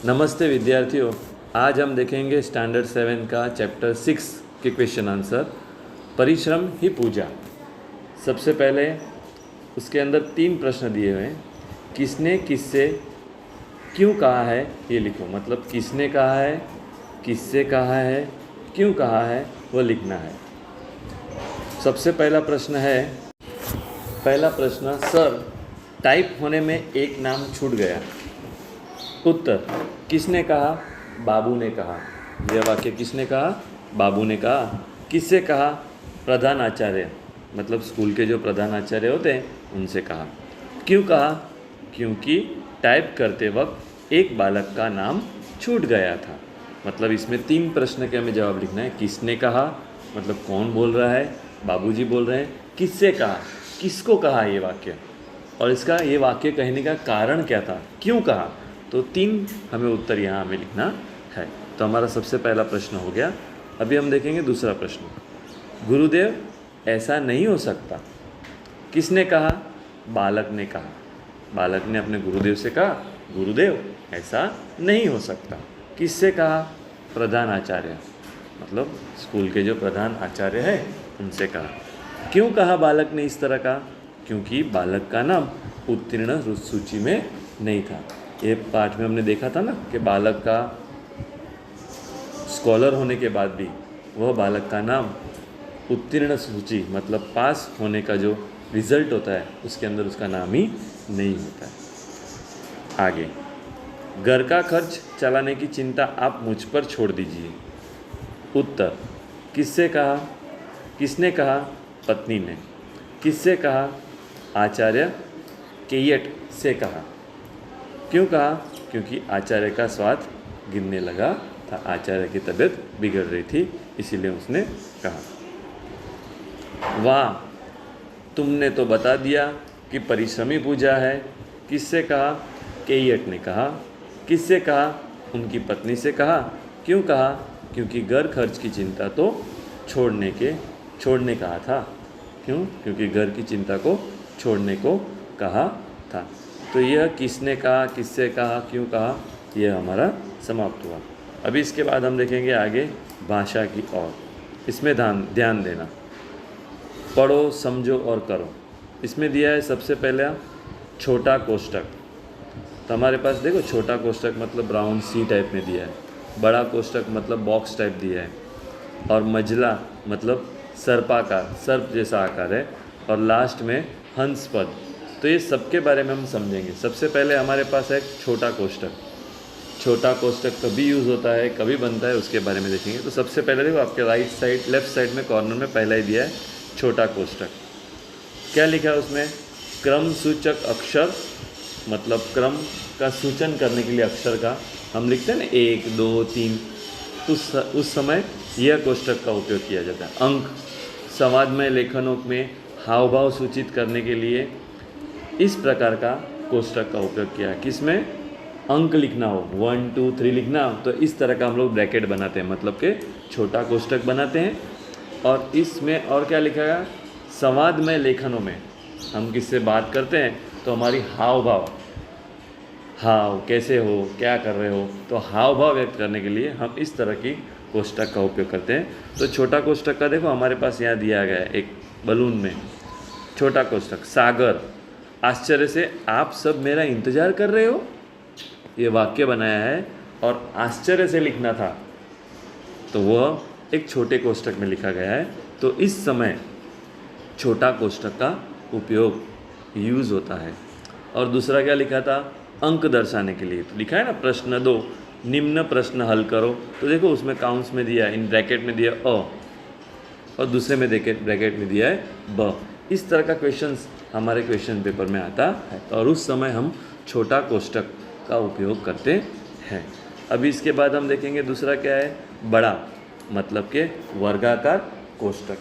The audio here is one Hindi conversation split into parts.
नमस्ते विद्यार्थियों, आज हम देखेंगे स्टैंडर्ड 7 का चैप्टर 6 के क्वेश्चन आंसर। परिश्रम ही पूजा। सबसे पहले उसके अंदर 3 प्रश्न दिए हुए हैं। किसने किससे क्यों कहा है ये लिखो, मतलब किसने कहा है, किससे कहा है, क्यों कहा है वो लिखना है। सबसे पहला प्रश्न, सर टाइप होने में एक नाम छूट गया। उत्तर, किसने कहा? बाबू ने कहा। यह वाक्य किसने कहा? बाबू ने कहा। किससे कहा? प्रधान आचार्य, मतलब स्कूल के जो प्रधान आचार्य होते हैं उनसे कहा। क्यों कहा? क्योंकि टाइप करते वक्त एक बालक का नाम छूट गया था। मतलब इसमें 3 प्रश्न के हमें जवाब लिखना है। किसने कहा, मतलब कौन बोल रहा है? बाबूजी बोल रहे हैं। किससे कहा, किसको कहा ये वाक्य, और इसका ये वाक्य कहने का कारण क्या था, क्यों कहा। तो 3 हमें उत्तर यहाँ हमें लिखना है। तो हमारा सबसे पहला प्रश्न हो गया। अभी हम देखेंगे दूसरा प्रश्न। गुरुदेव ऐसा नहीं हो सकता। किसने कहा? बालक ने कहा। बालक ने अपने गुरुदेव से कहा, गुरुदेव ऐसा नहीं हो सकता। किससे कहा? प्रधान आचार्य, मतलब स्कूल के जो प्रधान आचार्य हैं उनसे कहा। क्यों कहा बालक ने इस तरह का? क्योंकि बालक का नाम उत्तीर्ण सूची में नहीं था। ये पाठ में हमने देखा था ना कि बालक का स्कॉलर होने के बाद भी वह बालक का नाम उत्तीर्ण सूची, मतलब पास होने का जो रिजल्ट होता है उसके अंदर उसका नाम ही नहीं होता है। आगे, घर का खर्च चलाने की चिंता आप मुझ पर छोड़ दीजिए। उत्तर, किससे कहा? किसने कहा? पत्नी ने। किससे कहा? आचार्य केयट से कहा। क्यों कहा? क्योंकि आचार्य का स्वाद गिरने लगा था, आचार्य की तबीयत बिगड़ रही थी, इसीलिए उसने कहा। वाह, तुमने तो बता दिया कि परिश्रमी पूजा है। किससे कहा? केयट ने कहा। किससे कहा? उनकी पत्नी से कहा। क्यों कहा? क्योंकि घर खर्च की चिंता तो छोड़ने कहा था। क्यों? क्योंकि घर की चिंता को छोड़ने को कहा था। तो यह किसने कहा, किससे कहा, क्यों कहा, यह हमारा समाप्त हुआ। अभी इसके बाद हम देखेंगे आगे भाषा की ओर। इसमें ध्यान देना। पढ़ो, समझो और करो। इसमें दिया है सबसे पहले छोटा कोष्टक। तो हमारे पास देखो, छोटा कोष्टक मतलब राउंड सी टाइप में दिया है, बड़ा कोष्टक मतलब बॉक्स टाइप दिया है, और मजला मतलब सर्पाकार, सर्प जैसा आकार है, और लास्ट में हंस पद। तो ये सबके बारे में हम समझेंगे। सबसे पहले हमारे पास है छोटा कोष्टक। छोटा कोष्टक कभी यूज़ होता है, कभी बनता है, उसके बारे में देखेंगे। तो सबसे पहले देखो, आपके लेफ़्ट साइड में कॉर्नर में पहला ही दिया है छोटा कोष्टक। क्या लिखा है उसमें? क्रम सूचक अक्षर, मतलब क्रम का सूचन करने के लिए अक्षर का हम लिखते हैं ना 1, 2, 3, उस समय यह कोष्टक का उपयोग किया जाता है। अंक, संवादमय लेखनों में हाव भाव सूचित करने के लिए इस प्रकार का कोष्टक का उपयोग किया है। किसमें अंक लिखना हो, 1, 2, 3 लिखना हो, तो इस तरह का हम लोग ब्रैकेट बनाते हैं, मतलब कि छोटा कोष्टक बनाते हैं। और इसमें और क्या लिखा गया? संवादमय लेखनों में हम किससे बात करते हैं तो हमारी हाव भाव, कैसे हो, क्या कर रहे हो, तो हाव भाव व्यक्त करने के लिए हम इस तरह की कोष्टक का उपयोग करते हैं। तो छोटा कोष्टक का देखो हमारे पास यहाँ दिया गया है एक बलून में छोटा कोष्टक। सागर, आश्चर्य से आप सब मेरा इंतज़ार कर रहे हो, ये वाक्य बनाया है और आश्चर्य से लिखना था, तो वह एक छोटे कोष्टक में लिखा गया है। तो इस समय छोटा कोष्टक का उपयोग यूज़ होता है। और दूसरा क्या लिखा था? अंक दर्शाने के लिए। तो लिखा है ना प्रश्न 2, निम्न प्रश्न हल करो। तो देखो उसमें काउंट्स में दिया है, इन ब्रैकेट में दिया अ, और दूसरे में देखे ब्रैकेट में दिया है ब। इस तरह का क्वेश्चंस हमारे क्वेश्चन पेपर में आता है, और उस समय हम छोटा कोष्टक का उपयोग करते हैं। अभी इसके बाद हम देखेंगे दूसरा क्या है? बड़ा, मतलब के वर्गाकार कोष्टक।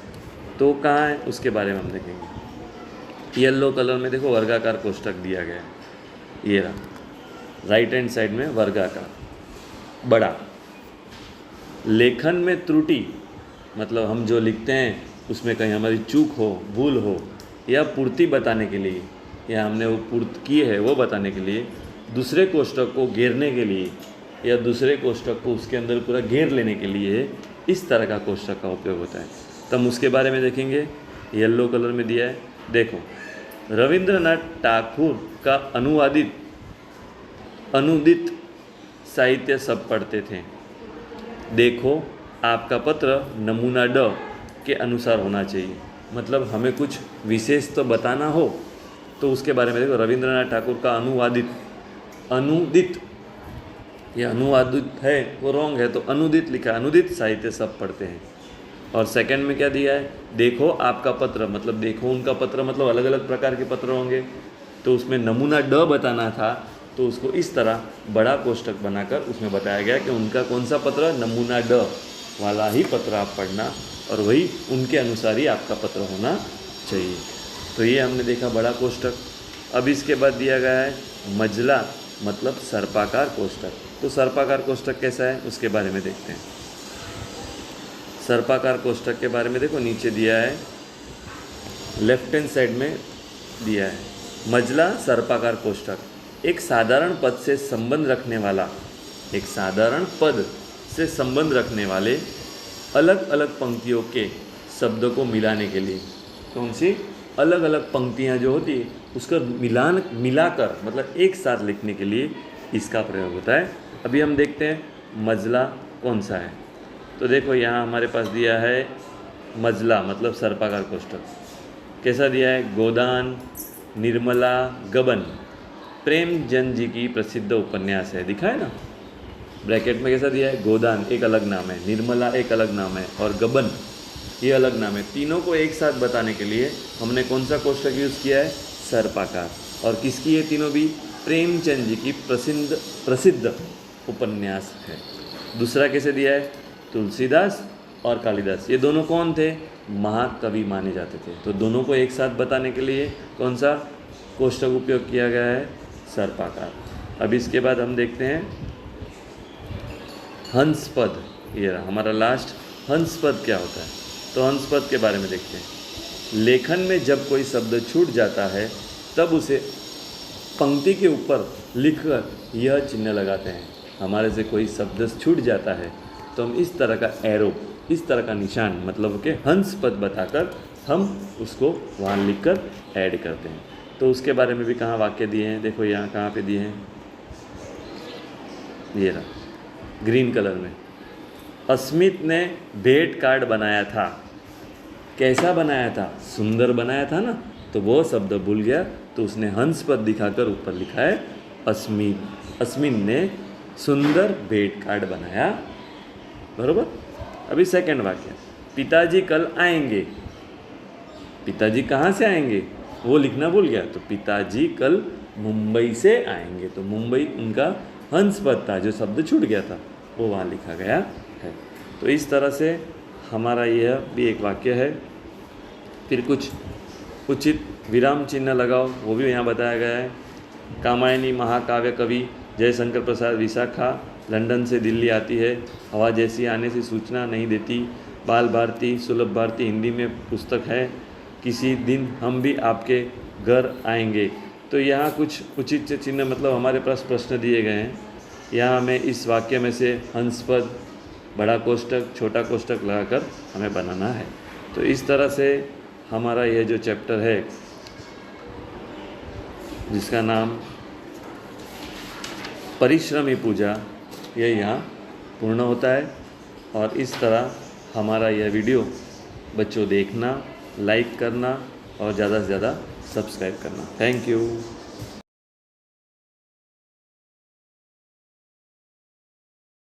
तो कहाँ है उसके बारे में हम देखेंगे। येलो कलर में देखो वर्गाकार कोष्टक दिया गया है, ये रहा राइट हैंड साइड में वर्गाकार बड़ा। लेखन में त्रुटि, मतलब हम जो लिखते हैं उसमें कहीं हमारी चूक हो, भूल हो, या पूर्ति बताने के लिए, या हमने वो पूर्ति की है वो बताने के लिए, दूसरे कोष्टक को घेरने के लिए या दूसरे कोष्ठक को उसके अंदर पूरा घेर लेने के लिए इस तरह का कोष्ठक का उपयोग होता है। तब उसके बारे में देखेंगे। येलो कलर में दिया है, देखो रविंद्रनाथ ठाकुर का अनुदित साहित्य सब पढ़ते थे। देखो आपका पत्र नमूना ड के अनुसार होना चाहिए, मतलब हमें कुछ विशेष तो बताना हो तो उसके बारे में देखो। रविंद्रनाथ ठाकुर का अनुदित, ये अनुवादित है वो रॉन्ग है, तो अनुदित लिखा, अनुदित साहित्य सब पढ़ते हैं। और सेकंड में क्या दिया है, देखो आपका पत्र, मतलब देखो उनका पत्र, मतलब अलग अलग प्रकार के पत्र होंगे, तो उसमें नमूना ड बताना था, तो उसको इस तरह बड़ा कोष्ठक बनाकर उसमें बताया गया कि उनका कौन सा पत्र, नमूना ड वाला ही पत्र आप पढ़ना और वही उनके अनुसार ही आपका पत्र होना चाहिए। तो ये हमने देखा बड़ा कोष्ठक। अब इसके बाद दिया गया है मजला, मतलब सर्पाकार कोष्ठक। तो सर्पाकार कोष्ठक कैसा है उसके बारे में देखते हैं। सर्पाकार कोष्ठक के बारे में देखो, नीचे दिया है, लेफ्ट हैंड साइड में दिया है, मजला सर्पाकार कोष्ठक एक साधारण पद से संबंध रखने वाला, एक साधारण पद से संबंध रखने वाले अलग अलग पंक्तियों के शब्दों को मिलाने के लिए, कौन सी अलग अलग पंक्तियाँ जो होती है उसका मिलाकर मतलब एक साथ लिखने के लिए इसका प्रयोग होता है। अभी हम देखते हैं मजला कौन सा है। तो देखो यहाँ हमारे पास दिया है मजला, मतलब सर्पाकार कोष्ठक कैसा दिया है, गोदान, निर्मला, गबन प्रेमचंद जी की प्रसिद्ध उपन्यास है, दिखा है ना, ब्रैकेट में कैसा दिया है, गोदान एक अलग नाम है, निर्मला एक अलग नाम है और गबन ये अलग नाम है। तीनों को एक साथ बताने के लिए हमने कौन सा कोष्ठक यूज़ किया है, सर्पाकार। और किसकी ये तीनों भी, प्रेमचंद जी की प्रसिद्ध उपन्यास है। दूसरा कैसे दिया है, तुलसीदास और कालिदास, ये दोनों कौन थे, महाकवि माने जाते थे। तो दोनों को एक साथ बताने के लिए कौन सा कोष्ठक उपयोग किया गया है, सर्पाकार। अब इसके बाद हम देखते हैं हंसपद, ये रहा हमारा लास्ट। हंसपद क्या होता है, तो हंसपद के बारे में देखते हैं। लेखन में जब कोई शब्द छूट जाता है तब उसे पंक्ति के ऊपर लिखकर यह चिन्ह लगाते हैं। हमारे से कोई शब्द छूट जाता है तो हम इस तरह का एरो, इस तरह का निशान, मतलब कि हंसपद बताकर हम उसको वहाँ लिखकर ऐड करते हैं। तो उसके बारे में भी कहाँ वाक्य दिए हैं, देखो यहाँ कहाँ पे दिए हैं, ये रहा ग्रीन कलर में। अस्मित ने भेंट कार्ड बनाया था, कैसा बनाया था, सुंदर बनाया था ना, तो वो शब्द भूल गया तो उसने हंसपद दिखाकर ऊपर लिखा है अस्मित। अस्मिन ने सुंदर भेंट कार्ड बनाया, बरोबर। अभी सेकंड वाक्य, पिताजी कल आएंगे, पिताजी कहाँ से आएंगे वो लिखना भूल गया, तो पिताजी कल मुंबई से आएंगे, तो मुंबई उनका हंसपद था, जो शब्द छूट गया था वो वहाँ लिखा गया है। तो इस तरह से हमारा यह भी एक वाक्य है। फिर कुछ उचित विराम चिन्ह लगाओ, वो भी यहाँ बताया गया है। कामायनी महाकाव्य कवि जयशंकर प्रसाद विशाखा लंदन से दिल्ली आती है, हवा जैसी आने से सूचना नहीं देती। बाल भारती सुलभ भारती हिंदी में पुस्तक है। किसी दिन हम भी आपके घर आएंगे। तो यहाँ कुछ उचित चिन्ह, मतलब हमारे पास प्रश्न दिए गए हैं, यहाँ हमें इस वाक्य में से हंसपद, बड़ा कोष्ठक, छोटा कोष्ठक लगाकर हमें बनाना है। तो इस तरह से हमारा यह जो चैप्टर है जिसका नाम परिश्रमी पूजा, यह यहाँ पूर्ण होता है। और इस तरह हमारा यह वीडियो बच्चों देखना, लाइक करना और ज़्यादा से ज़्यादा सब्सक्राइब करना। Thank you.